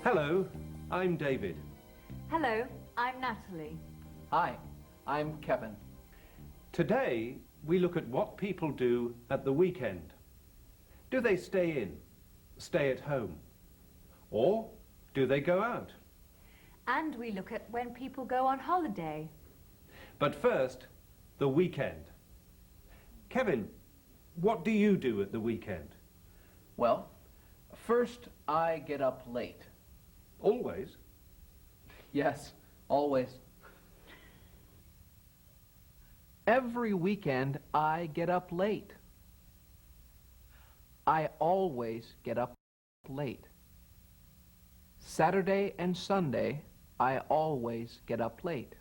Hello, I'm David. Hello, I'm Natalie. Hi, I'm Kevin. Today, we look at what people do at the weekend. Do they stay in, stay at home? Or do they go out? And we look at when people go on holiday. But first, the weekend. Kevin, what do you do at the weekend? Well, first I get up late. Always? Yes, always. Every weekend I get up late. I always get up late. Saturday and Sunday, I always get up late.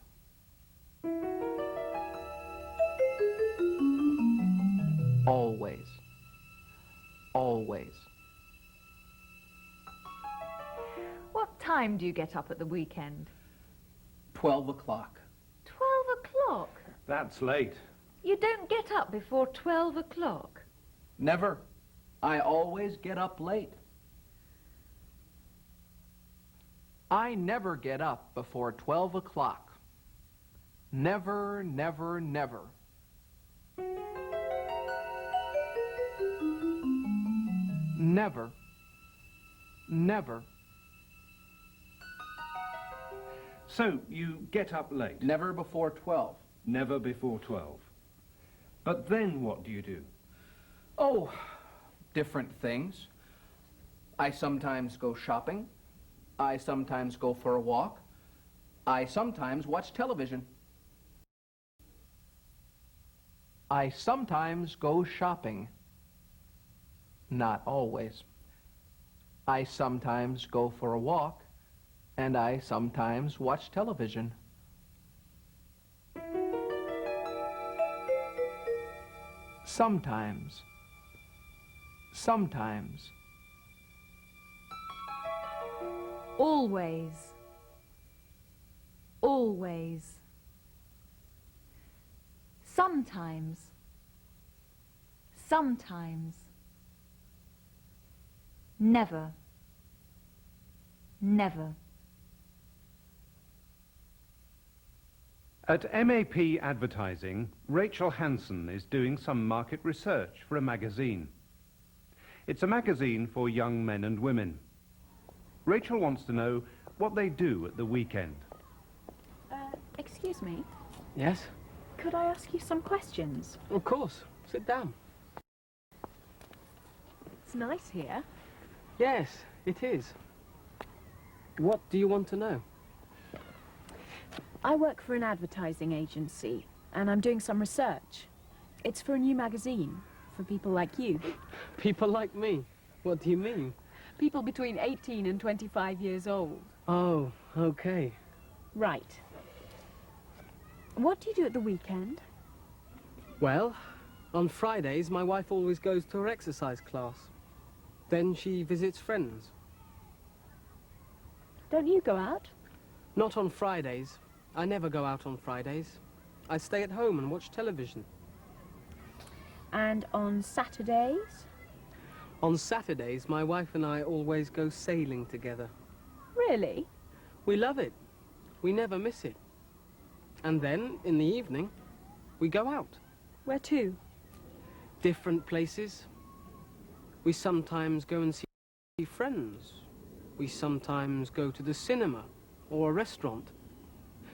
Always. Always. What time do you get up at the weekend? 12 o'clock. 12 o'clock? That's late. You don't get up before 12 o'clock? Never. I always get up late. I never get up before 12 o'clock. Never, never, never. Never. Never. So, you get up late? Never before 12. Never before 12. But then what do you do? Oh, different things. I sometimes go shopping. I sometimes go for a walk. I sometimes watch television. I sometimes go shopping. Not always. I sometimes go for a walk, and I sometimes watch television. Sometimes. Sometimes. Always. Always. Sometimes. Sometimes. Never. Never. At MAP Advertising, Rachel Hansen is doing some market research for a magazine. It's a magazine for young men and women. Rachel wants to know what they do at the weekend. Excuse me, Yes? could I ask you some questions? Of course. Sit down. It's nice here. Yes, it is. What do you want to know? I work for an advertising agency, and I'm doing some research. It's for a new magazine, for people like you. People like me? What do you mean? People between 18 and 25 years old. Oh, okay. Right. What do you do at the weekend? Well, on Fridays, my wife always goes to her exercise class. Then she visits friends. Don't you go out? Not on Fridays. I never go out on Fridays. I stay at home and watch television. And on Saturdays? On Saturdays, my wife and I always go sailing together. Really? We love it. We never miss it. And then, in the evening, we go out. Where to? Different places. We sometimes go and see friends. We sometimes go to the cinema or a restaurant.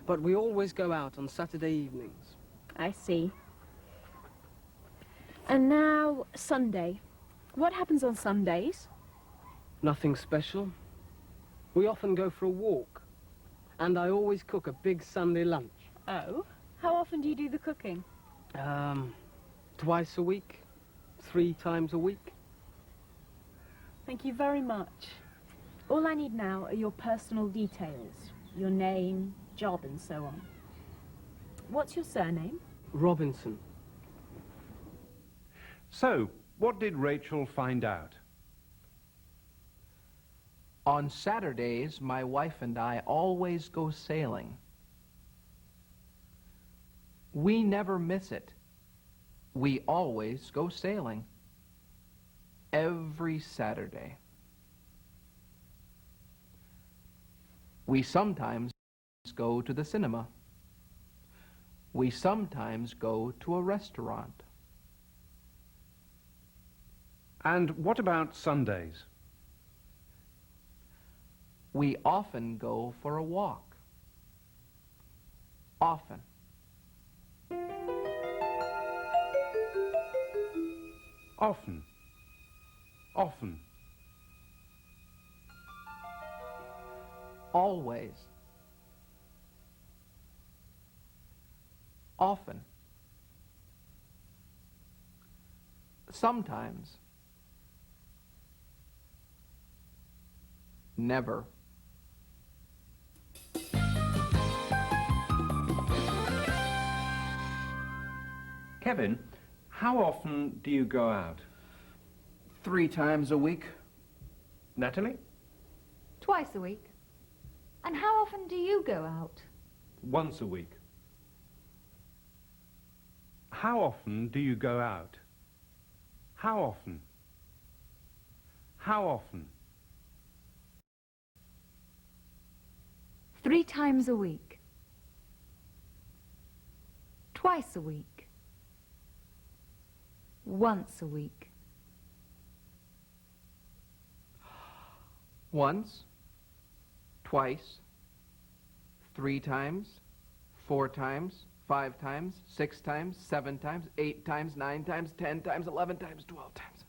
But we always go out on Saturday evenings. I see. And now, Sunday. What happens on Sundays? Nothing special. We often go for a walk. And I always cook a big Sunday lunch. Oh? How often do you do the cooking? Twice a week, 3 times a week. Thank you very much. All I need now are your personal details. Your name, job, and so on. What's your surname? Robinson. So, what did Rachel find out? On Saturdays, my wife and I always go sailing. We never miss it. We always go sailing. Every Saturday. We sometimes go to the cinema. We sometimes go to a restaurant. And what about Sundays? We often go for a walk. Often. Often. Often. Always. Often. Sometimes. Never. Kevin, how often do you go out? 3 times a week. Natalie? Twice a week. And how often do you go out? Once a week. How often do you go out? How often? How often? 3 times a week. Twice a week. Once a week. Once. Twice. 3 times. 4 times. 5 times. 6 times. 7 times. 8 times. 9 times. 10 times. 11 times. 12 times.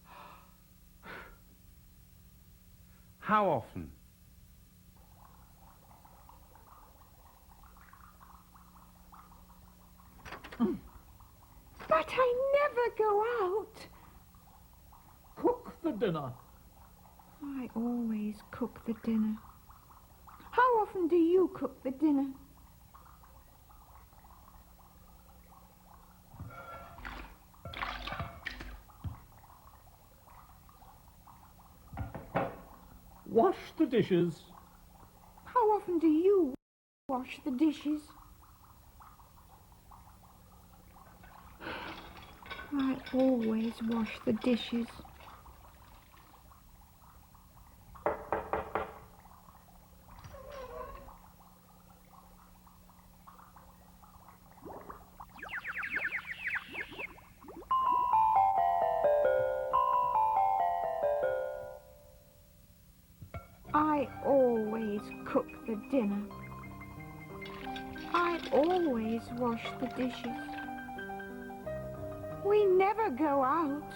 How often? But I never go out. Cook the dinner. I always cook the dinner. How often do you cook the dinner? Wash the dishes. How often do you wash the dishes? I always wash the dishes. I always cook the dinner. I always wash the dishes. We never go out.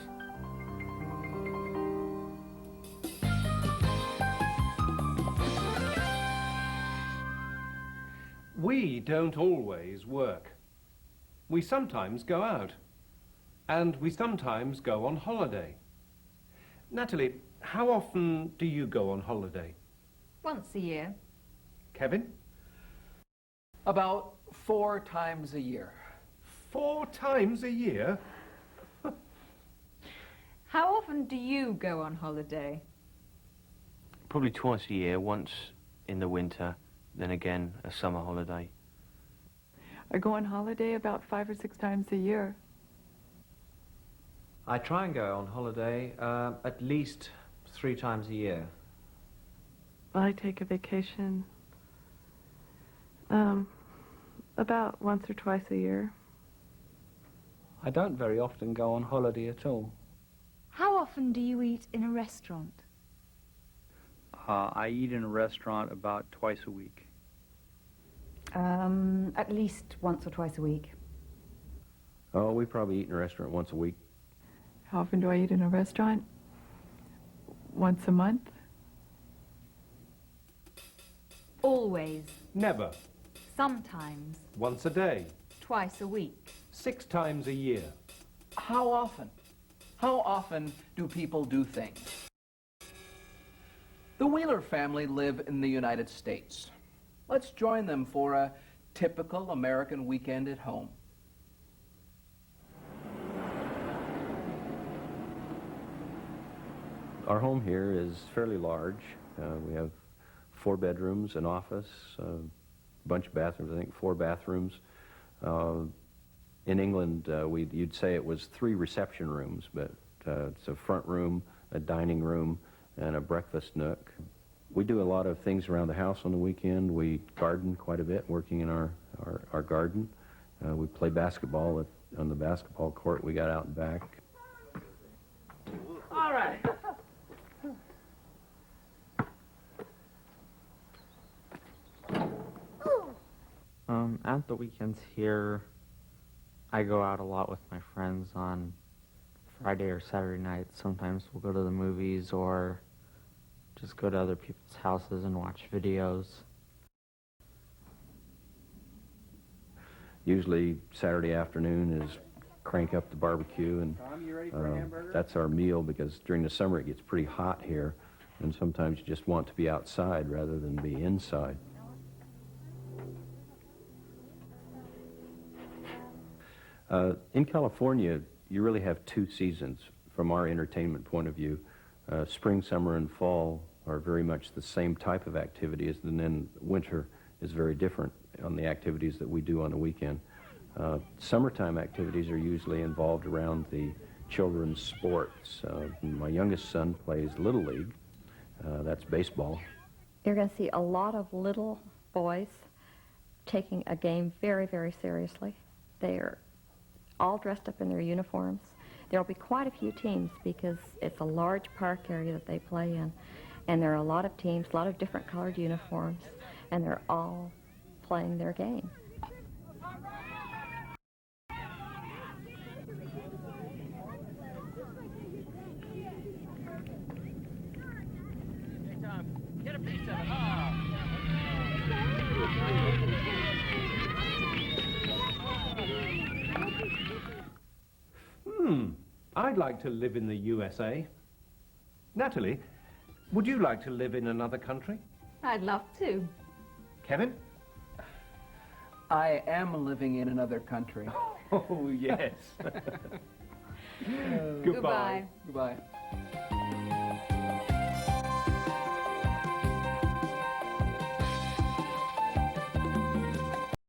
We don't always work. We sometimes go out. And we sometimes go on holiday. Natalie, how often do you go on holiday? Once a year. Kevin? About 4 times a year. 4 times a year? How often do you go on holiday? Probably twice a year, once in the winter, then again a summer holiday. I go on holiday about 5 or 6 times a year. I try and go on holiday at least 3 times a year. I take a vacation about once or twice a year. I don't very often go on holiday at all. How often do you eat in a restaurant? I eat in a restaurant about twice a week. At least once or twice a week. Oh, we probably eat in a restaurant once a week. How often do I eat in a restaurant? Once a month. Always. Never. Sometimes. Once a day. Twice a week. 6 times a year. How often? How often do people do things? The Wheeler family live in the United States. Let's join them for a typical American weekend at home. Our home here is fairly large. We have 4 bedrooms, an office, a bunch of bathrooms, I think 4 bathrooms. In England, you'd say it was 3 reception rooms, but it's a front room, a dining room, and a breakfast nook. We do a lot of things around the house on the weekend. We garden quite a bit, working in our garden. We play basketball on the basketball court we got out and back. All right. At the weekends here, I go out a lot with my friends on Friday or Saturday night. Sometimes we'll go to the movies or just go to other people's houses and watch videos. Usually Saturday afternoon is crank up the barbecue, and that's our meal, because during the summer it gets pretty hot here, and sometimes you just want to be outside rather than be inside. In California, you really have 2 seasons from our entertainment point of view. Spring, summer, and fall are very much the same type of activities, and then winter is very different on the activities that we do on the weekend. Summertime activities are usually involved around the children's sports. My youngest son plays Little League. That's baseball. You're going to see a lot of little boys taking a game very, very seriously. They're all dressed up in their uniforms. There'll be quite a few teams because it's a large park area that they play in. And there are a lot of teams, a lot of different colored uniforms, and they're all playing their game. Get a piece of it. I'd like to live in the USA. Natalie, would you like to live in another country? I'd love to. Kevin? I am living in another country. Oh, yes. Goodbye. Goodbye.